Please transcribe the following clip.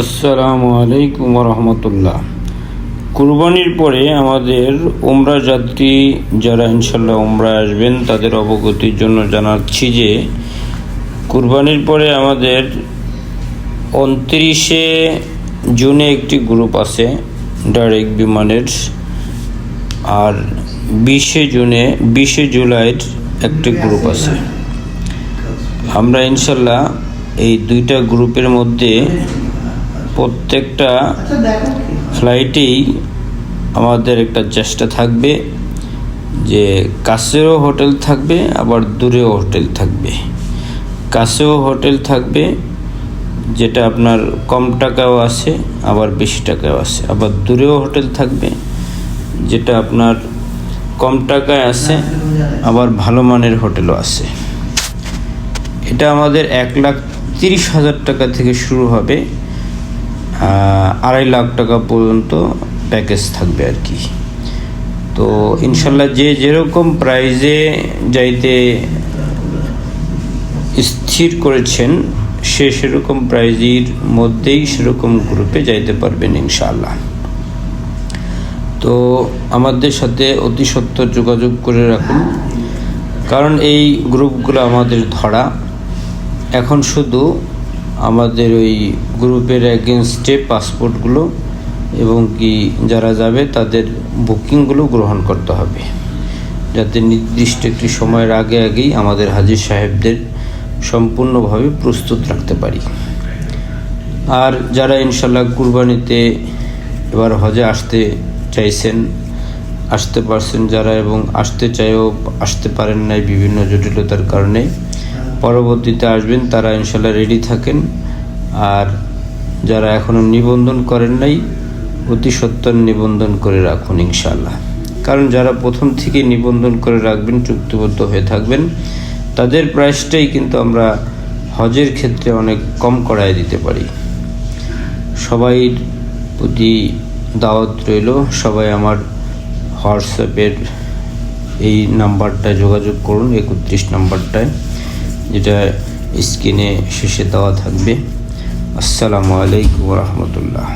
আসসালামু আলাইকুম রহমতুল্লাহ। কুরবানির পরে আমাদের উমরা যাত্রী যারা ইনশাল্লাহ উমরায় আসবেন তাদের অবগতির জন্য জানাচ্ছি যে কুরবানির পরে আমাদের 29শে জুনে একটি গ্রুপ আছে ডাইরেক্ট বিমানের, আর 20শে জুলাইয়ের একটি গ্রুপ আছে। আমরা ইনশাল্লাহ এই দুইটা গ্রুপের মধ্যে প্রত্যেকটা ফ্লাইটেই আমাদের একটা চেষ্টা থাকবে যে কাছেও হোটেল থাকবে, আবার দূরেও হোটেল থাকবে। কাছেও হোটেল থাকবে যেটা আপনার কম টাকাও আছে, আবার বেশি টাকাও আছে। আবার দূরেও হোটেল থাকবে যেটা আপনার কম টাকায় আছে, আবার ভালো মানের হোটেলও আছে। এটা আমাদের 1,30,000 টাকা থেকে শুরু হবে, 2.5 লাখ টাকা পর্যন্ত প্যাকেজ থাকবে আর কি। তো ইনশাল্লাহ যে যেরকম প্রাইজে যাইতে স্থির করেছেন সে সেরকম প্রাইজের মধ্যেই সেরকম গ্রুপে যাইতে পারবেন ইনশাআল্লাহ। তো আমাদের সাথে অতি সত্বর যোগাযোগ করে রাখুন, কারণ এই গ্রুপগুলো আমাদের ধরা। এখন শুধু আমাদের ওই গ্রুপের এগেনস্টে পাসপোর্টগুলো এবং কি যারা যাবে তাদের বুকিংগুলো গ্রহণ করতে হবে, যাতে নির্দিষ্ট একটি সময়ের আগেই আমাদের হাজী সাহেবদের সম্পূর্ণভাবে প্রস্তুত রাখতে পারি। আর যারা ইনশাল্লাহ কুরবানিতে এবার হজে আসতে চাইছেন, আসতে পারছেন যারা, এবং আসতে চাইও আসতে পারেন নাই বিভিন্ন জটিলতার কারণে, পরবর্তীতে আসবেন তারা ইনশাল্লাহ রেডি থাকেন। আর যারা এখনও নিবন্ধন করেন নাই অতি সত্বর নিবন্ধন করে রাখুন ইনশাল্লাহ। কারণ যারা প্রথম থেকে নিবন্ধন করে রাখবেন, চুক্তিবদ্ধ হয়ে থাকবেন, তাদের প্রাইসটাই কিন্তু আমরা হজের ক্ষেত্রে অনেক কম করায় দিতে পারি। সবাইর প্রতি দাওয়াত রইল, সবাই আমার হোয়াটসঅ্যাপের এই নাম্বারটায় যোগাযোগ করুন, 31 নাম্বারটায়, যেটা স্ক্রিনে শেষে দেওয়া থাকবে। আসসালামু আলাইকুম রহমতুল্লাহ।